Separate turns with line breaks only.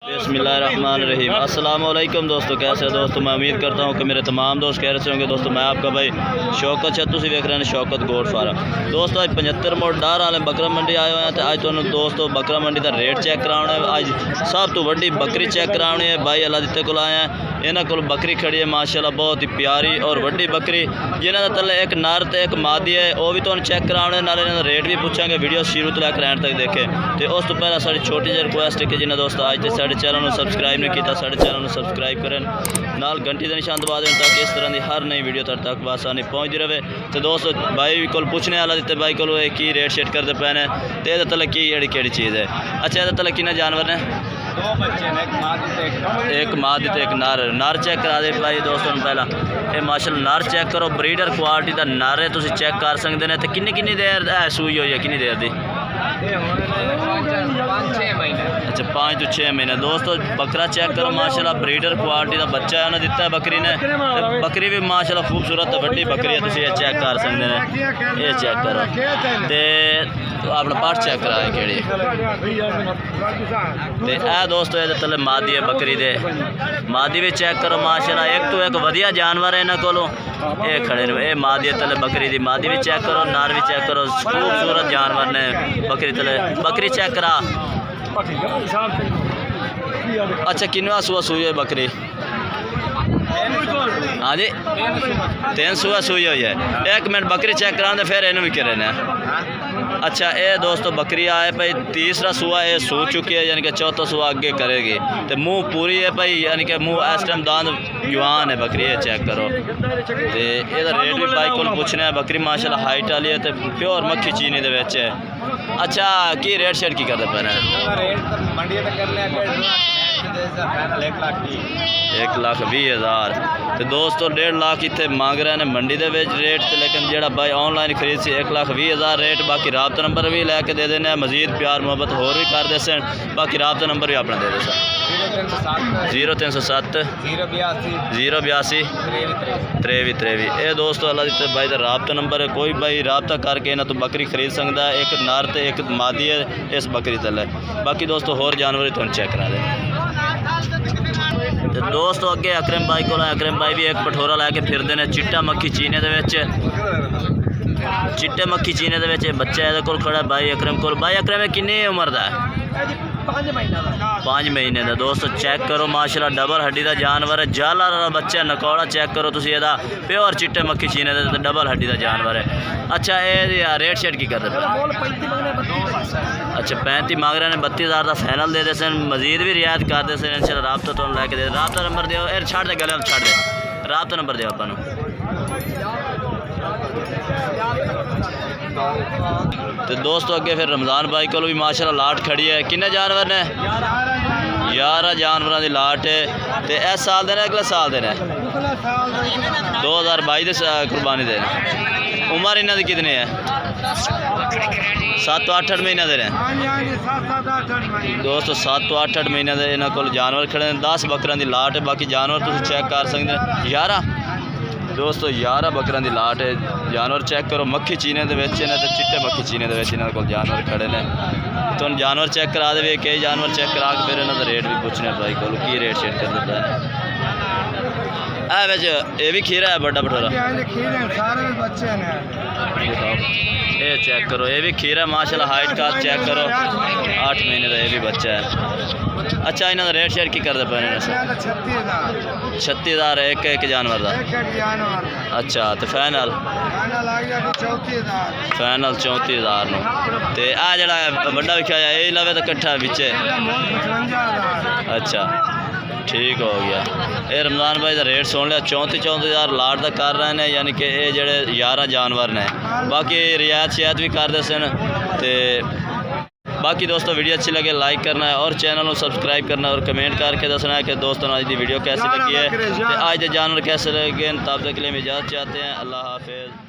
बिस्मिल्लाहिर्रहमानिर्रहीम। अस्सलाम वालेकुम दोस्तों, कैसे हो दोस्तों। मैं उम्मीद करता हूँ कि मेरे तमाम दोस्त कह रहे होंगे। दोस्तों मैं आपका भाई शौकत है, तुम देख रहे हैं शौकत गोट फार्म। दोस्तों अज 75 मोड़ डार वाले बकरा मंडी आए हुए हैं। तो अज तुहानू दोस्तों बकरा मंडी का रेट चेक कराना है। अज सब तो वड्डी बकरी चेक करानी है। भाई अल्लाह दिते को आए हैं, इन्हों को बकरी खड़ी है माशाल्लाह, बहुत ही प्यारी और वड्डी बकरी, जिन्हों का तले एक नर तो एक मादी है। वह भी तुहानू चेक कराने, नाले इन्हों रेट भी पूछांगे। वीडियो शुरू तो लैकर एंड तक देखे। तो उस तो पहला साड़ी छोटी जी रिक्वेस्ट है कि जिन्हें दोस्त अज तक साढ़े चैनल को सबसक्राइब नहीं किया, साढ़े चैनल को सबसक्राइब करें, नाल घंटी का निशान दबा दें ताकि इस तरह की हर नई वीडियो तक आसानी पहुँचती रहे। तो दोस्तों भाई को पूछने वाला दिते भाई को की रेट शेट करते पे ने, तो ये तले की केड़ी चीज़ है। अच्छा ये तले किन्ने जानवर ने?
दो बच्चे ने,
एक माँ दी एक नर चेक करा दे भाई दोस्तों। पहला ये माशाल्लाह नर चेक करो, ब्रीडर क्वालिटी का नर है, तुम चेक कर सकते हैं। तो किन्नी देर सूई हुई है, किन्नी देर की? अच्छा 5 to 6 महीने। दोस्तों बकरा चेक करो माशाल्लाह, ब्रीडर क्वालिटी का बच्चा है उन्हें दिता है बकरी ने। बकरी भी माशाल्लाह खूबसूरत वड्डी बकरी है, तुम ये चेक कर सकते हैं। ये चेक करो तो अपना पाठ चेक कराए केड़ी। तो यह दोस्तों ये तले मादी है बकरी दे, मादी भी चेक करो माशाल्लाह, एक तो एक वधिया जानवर है इन्हों को। ये खड़े ने, ये मादी है तले बकरी दी, मादी भी चेक करो, नार भी चेक करो, खूबसूरत जानवर ने बकरी तले। बकरी चेक करा। अच्छा किन्नवा सुबह सूई है बकरी? हाँ जी 3 सुबह सूई हुई है। 1 मिनट बकरी चेक करा फिर इन्हू भी करें। अच्छा ये दोस्तों बकरी आए भाई तीसरा सुआ ये सू चुकी है, यानी कि चौथा सुआ अगे करेगी। तो मुँह पूरी है भाई, यानी कि मुँह इस टाइम दांत जवान है बकरी, ये चेक करो। तो यदा रेट भी भाई को पूछने है। बकरी माशाल्लाह हाइट वाली है, तो प्योर मक्खी चीनी दे विच है। अच्छा की रेट शेट की करते पे? 1,20,000। तो दोस्तों 1.5 लाख इतने मांग रहे हैं मंडी के रेट से, लेकिन जो भाई ऑनलाइन खरीद से 1,20,000 रेट। बाकी राबता नंबर भी लैके दे देने, मजीद प्यार मुहब्बत होर भी कर दे सन। बाकी राबता नंबर भी अपना दे दे सर 0307 082 23 ये दोस्तों अल्लाह दिते भाई का राबता नंबर है। कोई भाई राबता करके इन्हों तो बकरी खरीद सकता है। एक नर तो एक मादी है इस बकरी तले। बाकी दोस्तों होर जानवर तुम चेक करा दे। तो दोस्तों अगे अकरम भाई को, अकरम भाई भी एक पठोरा लैके फिरते हैं चिट्टा मक्खी चीने दे विच। चिट्टे मक्खी चीने दे विच बच्चा ये कोल खड़ा भाई अकरम को। भाई अकरम किन्नी उम्र का है? 5 महीने का। दोस्तों चेक करो माशाल्लाह, डबल हड्डी का जानवर है, जाला वाला बच्चा नकौड़ा चेक करो तुम, यदा प्योर चिट्टे मक्खी चीने का डबल हड्डी का जानवर है। अच्छा ये रेट शेट की करते? अच्छा 35 मांग रहे हैं, 32,000 का फाइनल दे दे, मजीद भी रियायत कर दे इंशाल्लाह। राबता तुम लैके दे, राबता नंबर दो यार, छड़ दे गले छड़ दे, राबता नंबर दो अपन। तो दोस्तों अगे फिर रमज़ान भाई को भी माशाल्लाह लाट खड़ी है। किन्ने जानवर ने? 11 जानवरों की लाट है। तो इस साल देने अगले साल देने 2022 कुर्बानी देने। उम्र इन्हों की कितनी है? 7 to 8 महीने दे रहे दोस्तों। 7 to 8 महीने के इन्हों को जानवर खड़े हैं। 10 बकरों की लाट है। बाकी जानवर तुम चेक कर सकते हैं। 11 दोस्तों 11 बकरों की लाट है। जानवर चेक करो, मक्खी चीने के चिट्टे मक्खी चीने के इन्होंने को जानवर खड़े ने। तो जानवर चेक करा दे, कई जानवर चेक करा के फिर इन्हों का रेट भी पूछने भाई को की रेट शेट कर देता है। ये भी खीरा है बड़ा भटोरा, ये चेक करो, ये भी खीरा माशाल्लाह हाइट का चेक करो, 8 महीने का ये भी बच्चा है। अच्छा इन्हों रेट शेट की करते पे? 36,000 एक जानवर का। अच्छा तो फाइनल 34,000 नो। तो आ जड़ा बड़ा विख्या ये लवे तो कट्ठा बिचे। अच्छा ठीक हो गया। ये रमज़ान भाई का रेट सुन लिया, 34,000 लाट का कर रहे हैं, यानी कि ये जड़े 11 जानवर ने। बाकी रियायत शियायत भी कर दे सन। तो बाकी दोस्तों वीडियो अच्छी लगे लाइक करना है और चैनल को सब्सक्राइब करना और कमेंट करके दसना है कि दोस्तों आज की वीडियो कैसी लगी है, तो आज के जानवर कैसे लगे। तब तक के लिए हम इजाज़त चाहते हैं। अल्लाह हाफिज़।